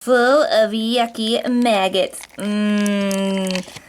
full of yucky maggots.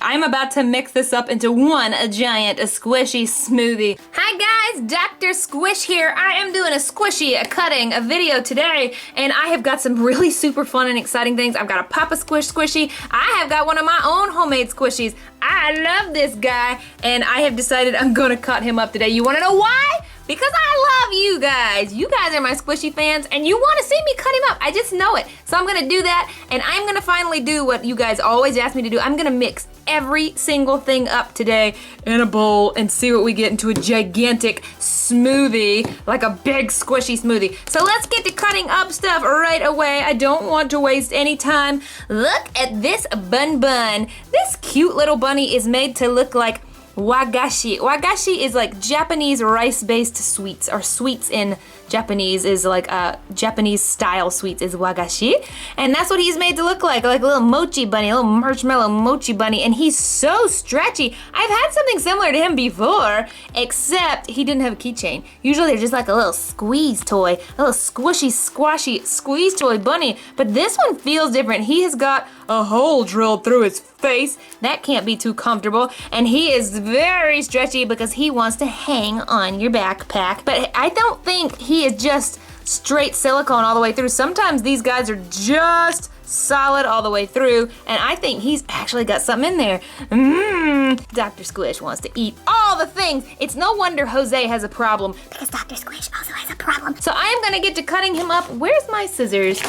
I'm about to mix this up into one giant squishy smoothie. Hi guys, Dr. Squish here. I am doing a squishy cutting video today, and I have got some really super fun and exciting things. I've got a Papa Squish squishy. I have got one of my own homemade squishies. I love this guy, and I have decided I'm gonna cut him up today. You wanna know why? Because I love you guys. You guys are my squishy fans, and you want to see me cut him up. I just know it. So I'm going to do that, and I'm going to finally do what you guys always ask me to do. I'm going to mix every single thing up today in a bowl and see what we get into a gigantic smoothie, like a big squishy smoothie. So let's get to cutting up stuff right away. I don't want to waste any time. Look at this bun bun. This cute little bunny is made to look like wagashi. Wagashi is like Japanese rice-based sweets, or sweets in Japanese is like Japanese style sweets is wagashi. And that's what he's made to look like a little mochi bunny, a little marshmallow mochi bunny. And he's so stretchy. I've had something similar to him before, except he didn't have a keychain. Usually they're just like a little squeeze toy, a little squishy, squashy squeeze toy bunny. But this one feels different. He has got a hole drilled through his face. That can't be too comfortable. And he is very stretchy because he wants to hang on your backpack. But I don't think he is just straight silicone all the way through. Sometimes these guys are just solid all the way through, and I think he's actually got something in there. Dr. Squish wants to eat all the things. It's no wonder Jose has a problem, because Dr. Squish also has a problem. So I am gonna get to cutting him up. Where's my scissors?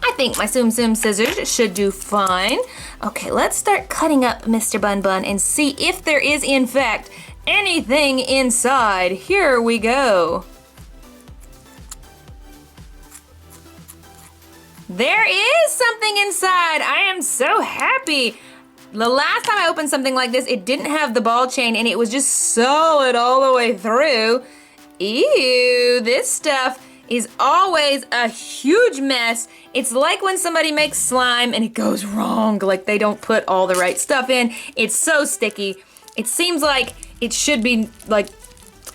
I think my Tsum Tsum scissors should do fine. Okay, let's start cutting up Mr. Bun Bun and see if there is, in fact, anything inside. Here we go. There is something inside. I am so happy. The last time I opened something like this, it didn't have the ball chain and it was just solid all the way through. Ew, this stuff is always a huge mess. It's like when somebody makes slime and it goes wrong, like they don't put all the right stuff in. It's so sticky. It seems like it should be like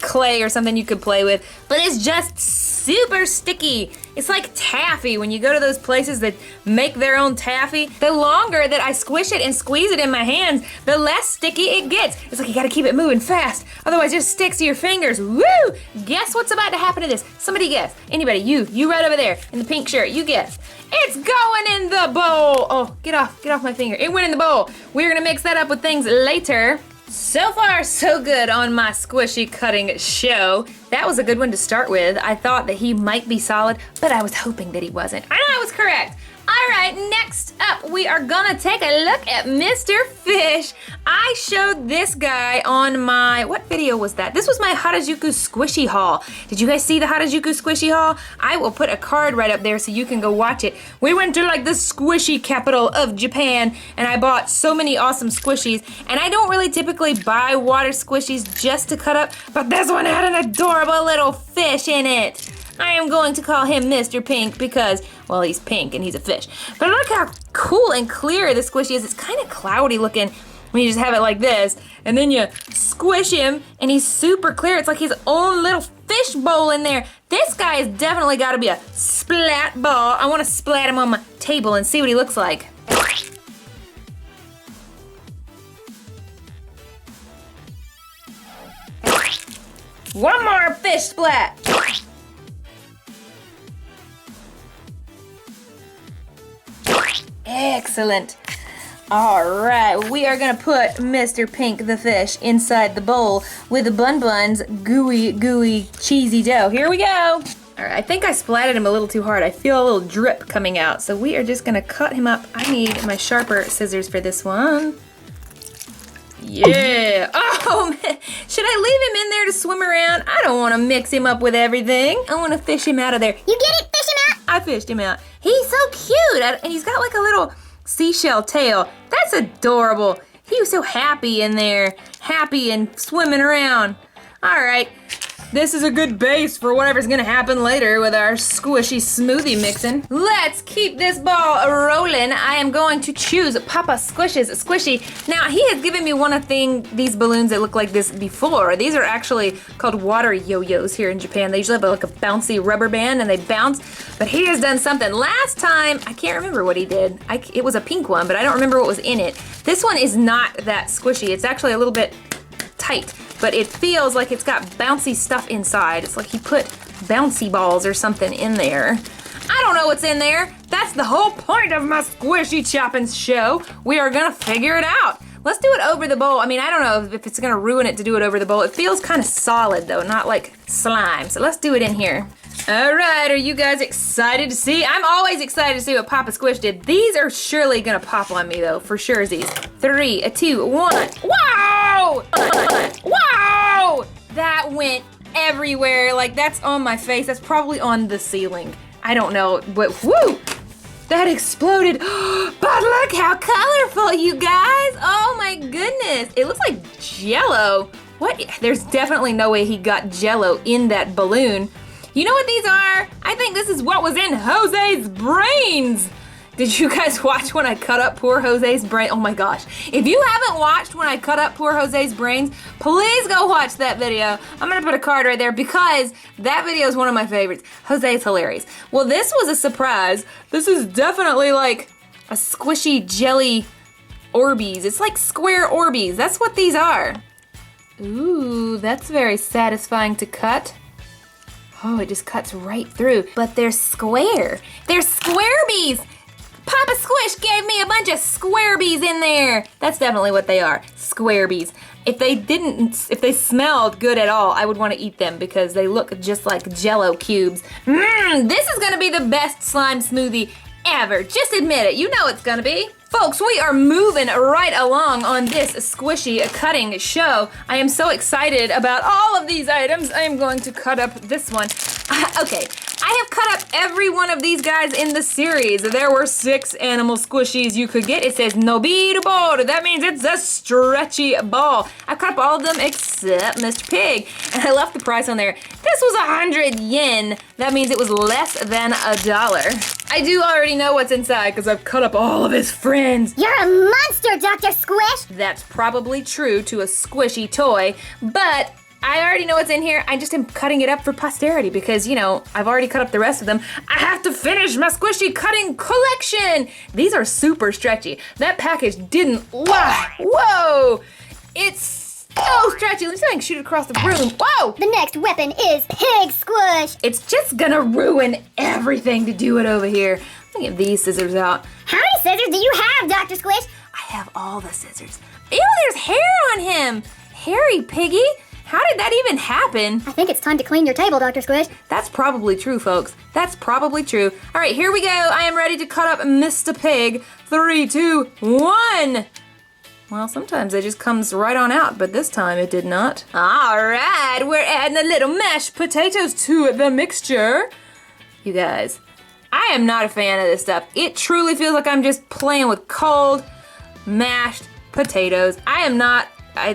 clay or something you could play with, but it's just super sticky. It's like taffy when you go to those places that make their own taffy. The longer that I squish it and squeeze it in my hands, the less sticky it gets. It's like you gotta keep it moving fast, otherwise it just sticks to your fingers. Woo! Guess what's about to happen to this? Somebody guess. Anybody, you right over there in the pink shirt, you guess. It's going in the bowl. Oh, get off my finger. It went in the bowl. We're gonna mix that up with things later. So far, so good on my squishy cutting show. That was a good one to start with. I thought that he might be solid, but I was hoping that he wasn't. I was correct. All right, next up, we are gonna take a look at Mr. Fish. I showed this guy on my, what video was that? This was my Harajuku squishy haul. Did you guys see the Harajuku squishy haul? I will put a card right up there so you can go watch it. We went to like the squishy capital of Japan, and I bought so many awesome squishies. And I don't really typically buy water squishies just to cut up, but this one had an adorable little fish in it. I am going to call him Mr. Pink because, well, he's pink and he's a fish. But look how cool and clear the squishy is. It's kind of cloudy looking when you just have it like this. And then you squish him and he's super clear. It's like his own little fish bowl in there. This guy has definitely got to be a splat ball. I want to splat him on my table and see what he looks like. One more fish splat. Excellent. All right, we are gonna put Mr. Pink the fish inside the bowl with the Bun Bun's gooey, cheesy dough. Here we go. All right, I think I splatted him a little too hard. I feel a little drip coming out, so we are just gonna cut him up. I need my sharper scissors for this one. Yeah. Oh, man. Should I leave him in there to swim around? I don't want to mix him up with everything. I want to fish him out of there. You get it? Fish him out? I fished him out. He's so cute. And he's got like a little seashell tail. That's adorable. He was so happy in there. Happy and swimming around. All right. This is a good base for whatever's gonna happen later with our squishy smoothie mixing. Let's keep this ball rolling. I am going to choose Papa Squish's squishy. Now, he has given me one of these balloons that look like this before. These are actually called water yo-yos here in Japan. They usually have like a bouncy rubber band and they bounce, but he has done something. Last time, I can't remember what he did. It was a pink one, but I don't remember what was in it. This one is not that squishy. It's actually a little bit tight, but it feels like it's got bouncy stuff inside. It's like he put bouncy balls or something in there. I don't know what's in there. That's the whole point of my Squishy Chopping show. We are gonna figure it out. Let's do it over the bowl. I mean, I don't know if it's gonna ruin it to do it over the bowl. It feels kind of solid though, not like slime. So let's do it in here. All right, are you guys excited to see? I'm always excited to see what Papa Squish did. These are surely gonna pop on me though, for sure. These 3, 2, 1. Wow! Wow! That went everywhere. Like, that's on my face. That's probably on the ceiling. I don't know, but whoo! That exploded. But look how colorful, you guys. Oh my goodness. It looks like Jell-O. What? There's definitely no way he got Jell-O in that balloon. You know what these are? I think this is what was in Jose's brains. Did you guys watch when I cut up poor Jose's brain? Oh my gosh. If you haven't watched when I cut up poor Jose's brains, please go watch that video. I'm gonna put a card right there because that video is one of my favorites. Jose's hilarious. Well, this was a surprise. This is definitely like a squishy jelly Orbeez. It's like square Orbeez. That's what these are. Ooh, that's very satisfying to cut. Oh, it just cuts right through. But they're square. They're Squarebees. Papa Squish gave me a bunch of Squarebees in there. That's definitely what they are, Squarebees. If they smelled good at all, I would want to eat them because they look just like Jell-O cubes. This is gonna be the best slime smoothie ever. Just admit it, you know it's gonna be. Folks, we are moving right along on this squishy cutting show. I am so excited about all of these items. I am going to cut up this one. Okay, I have cut up every one of these guys in the series. There were 6 animal squishies you could get. It says Nobiru board. That means it's a stretchy ball. I cut up all of them except Mr. Pig. And I left the price on there. This was 100 yen. That means it was less than $1. I do already know what's inside because I've cut up all of his friends. You're a monster, Dr. Squish! That's probably true to a squishy toy, but I already know what's in here. I just am cutting it up for posterity because, you know, I've already cut up the rest of them. I have to finish my squishy cutting collection. These are super stretchy. That package didn't lie. Whoa! It's so stretchy. Let me see if I can shoot it across the room. Whoa! The next weapon is Pig Squish. It's just gonna ruin everything to do it over here. Let me get these scissors out. How many scissors do you have, Dr. Squish? I have all the scissors. Ew, there's hair on him. Hairy piggy. How did that even happen? I think it's time to clean your table, Dr. Squish. That's probably true, folks. That's probably true. All right, here we go. I am ready to cut up Mr. Pig. 3, 2, 1. Well, sometimes it just comes right on out, but this time it did not. All right, we're adding a little mashed potatoes to the mixture. You guys, I am not a fan of this stuff. It truly feels like I'm just playing with cold, mashed potatoes.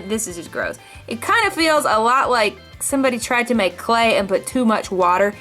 This is just gross. It kind of feels a lot like somebody tried to make clay and put too much water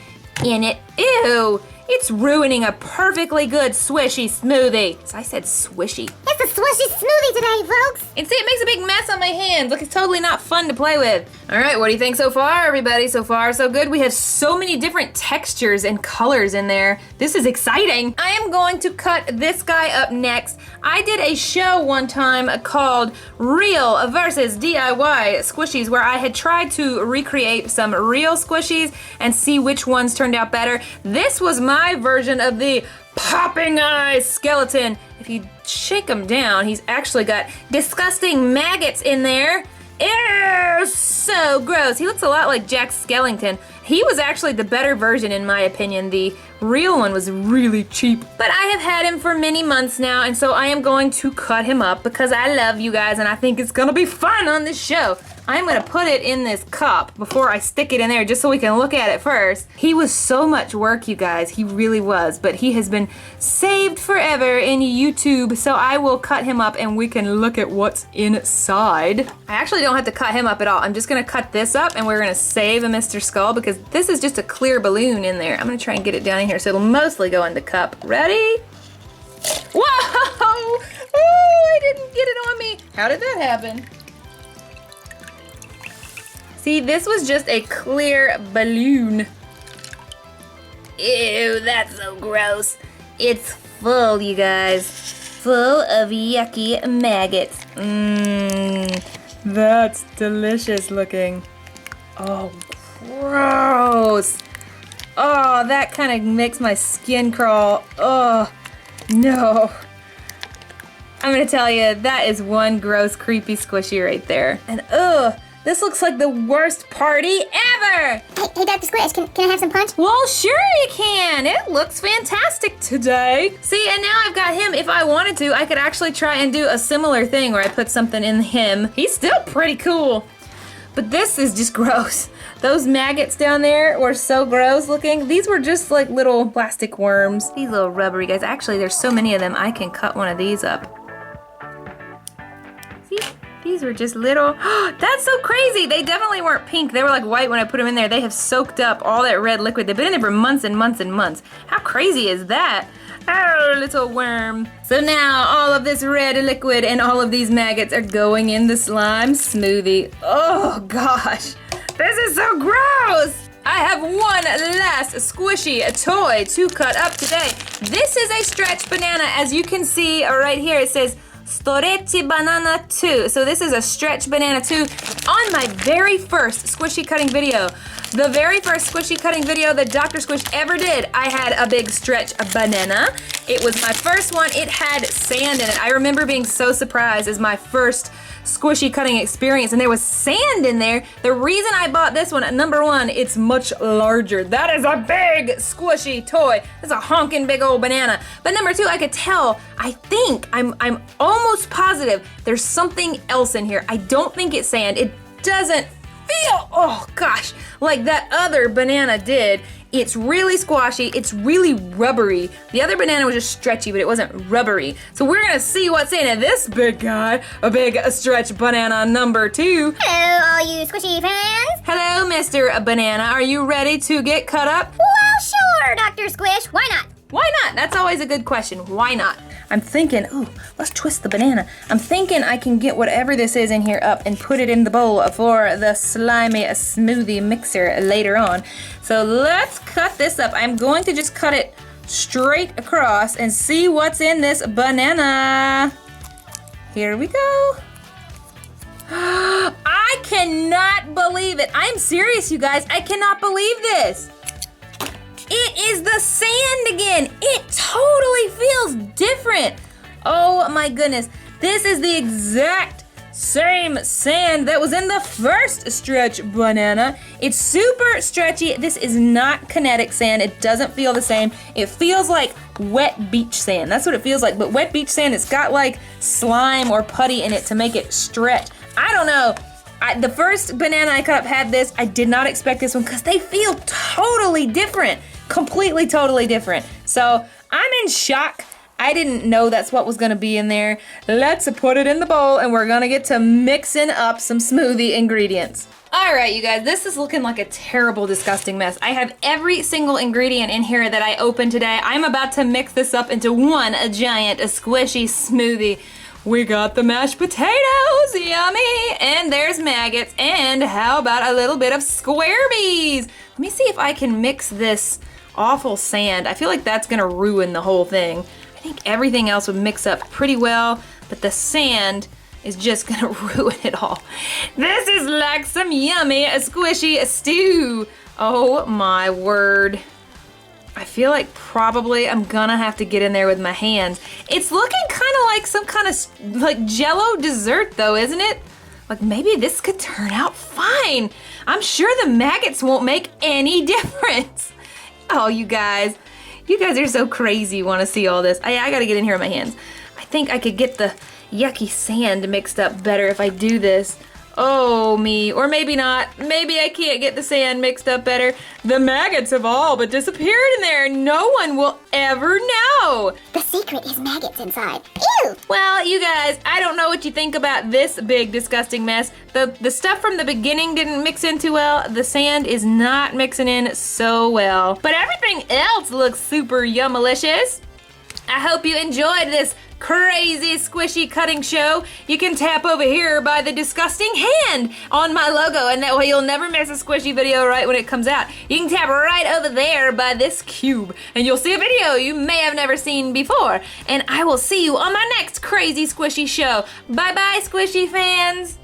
in it. Ew! It's ruining a perfectly good swishy smoothie. So I said swishy. It's a swishy smoothie today, folks. And see, it makes a big mess on my hands. Look, it's totally not fun to play with. All right, what do you think so far, everybody? So far, so good. We have so many different textures and colors in there. This is exciting. I am going to cut this guy up next. I did a show one time called Real versus DIY Squishies where I had tried to recreate some real squishies and see which ones turned out better. This was my version of the popping eye skeleton. If you shake him down, he's actually got disgusting maggots in there. Ew, so gross. He looks a lot like Jack Skellington. He was actually the better version, in my opinion, the real one was really cheap. But I have had him for many months now, and so I am going to cut him up because I love you guys and I think it's gonna be fun on this show. I'm gonna put it in this cup before I stick it in there just so we can look at it first. He was so much work, you guys. He really was, but he has been saved forever in YouTube, so I will cut him up and we can look at what's inside. I actually don't have to cut him up at all. I'm just gonna cut this up and we're gonna save a Mr. Skull because this is just a clear balloon in there. I'm gonna try and get it down in here so it'll mostly go in the cup. Ready? Whoa! Oh, I didn't get it on me. How did that happen? See, this was just a clear balloon. Ew, that's so gross. It's full, you guys. Full of yucky maggots. Mmm, that's delicious looking. Oh, gross. Oh, that kind of makes my skin crawl. Oh, no. I'm gonna tell you, that is one gross, creepy squishy right there. And ugh. This looks like the worst party ever! Hey, Dr. Squish, can I have some punch? Well, sure you can. It looks fantastic today. See, and now I've got him. If I wanted to, I could actually try and do a similar thing where I put something in him. He's still pretty cool. But this is just gross. Those maggots down there were so gross looking. These were just like little plastic worms. These little rubbery guys. Actually, there's so many of them, I can cut one of these up. See? These were just little, that's so crazy. They definitely weren't pink. They were like white when I put them in there. They have soaked up all that red liquid. They've been in there for months and months and months. How crazy is that? Oh, little worm. So now all of this red liquid and all of these maggots are going in the slime smoothie. Oh gosh, this is so gross. I have one last squishy toy to cut up today. This is a stretch banana. As you can see right here, it says Stretchy Banana 2. So this is a stretch banana 2 on my very first squishy cutting video. The very first squishy cutting video that Dr. Squish ever did, I had a big stretch banana. It was my first one. It had sand in it. I remember being so surprised as my first squishy cutting experience, and there was sand in there. The reason I bought this one, number one, it's much larger. That is a big squishy toy. That's a honking big old banana. But number two, I could tell, I think, I'm almost positive there's something else in here. I don't think it's sand. It doesn't feel, oh gosh, like that other banana did. It's really squashy, it's really rubbery. The other banana was just stretchy, but it wasn't rubbery. So we're gonna see what's in this big guy, a big stretch banana number 2. Hello, all you squishy fans. Hello, Mr. Banana. Are you ready to get cut up? Well, sure, Dr. Squish. Why not? Why not? That's always a good question. Why not? I'm thinking, ooh, let's twist the banana. I'm thinking I can get whatever this is in here up and put it in the bowl for the slimy smoothie mixer later on. So let's cut this up. I'm going to just cut it straight across and see what's in this banana. Here we go. I cannot believe it. I'm serious, you guys. I cannot believe this. It is the sand again. It totally feels different. Oh my goodness. This is the exact same sand that was in the first stretch banana. It's super stretchy. This is not kinetic sand. It doesn't feel the same. It feels like wet beach sand. That's what it feels like. But wet beach sand, it's got like slime or putty in it to make it stretch. I don't know. The first banana I cut up had this. I did not expect this one because they feel totally different. Completely, totally different. So I'm in shock. I didn't know that's what was gonna be in there. Let's put it in the bowl and we're gonna get to mixing up some smoothie ingredients. All right, you guys, this is looking like a terrible, disgusting mess. I have every single ingredient in here that I opened today. I'm about to mix this up into one giant squishy smoothie. We got the mashed potatoes, yummy, and there's maggots, and how about a little bit of Orbeez? Let me see if I can mix this awful sand. I feel like that's gonna ruin the whole thing. I think everything else would mix up pretty well, but the sand is just gonna ruin it all. This is like some yummy, squishy stew. Oh my word. I feel like probably I'm gonna have to get in there with my hands. It's looking kind of like some kind of like Jello dessert though, isn't it? Like maybe this could turn out fine. I'm sure the maggots won't make any difference. Oh, you guys, You guys are so crazy, want to see all this. I gotta get in here with my hands. I think I could get the yucky sand mixed up better if I do this. Oh, me. Or maybe not. Maybe I can't get the sand mixed up better. The maggots have all but disappeared in there. No one will ever know. The secret is maggots inside. Ew! Well, you guys, I don't know what you think about this big, disgusting mess. The stuff from the beginning didn't mix in too well. The sand is not mixing in so well. But everything else looks super yummalicious. I hope you enjoyed this crazy squishy cutting show. You can tap over here by the disgusting hand on my logo, and that way you'll never miss a squishy video right when it comes out. You can tap right over there by this cube, and you'll see a video you may have never seen before. And I will see you on my next crazy squishy show. Bye bye, squishy fans.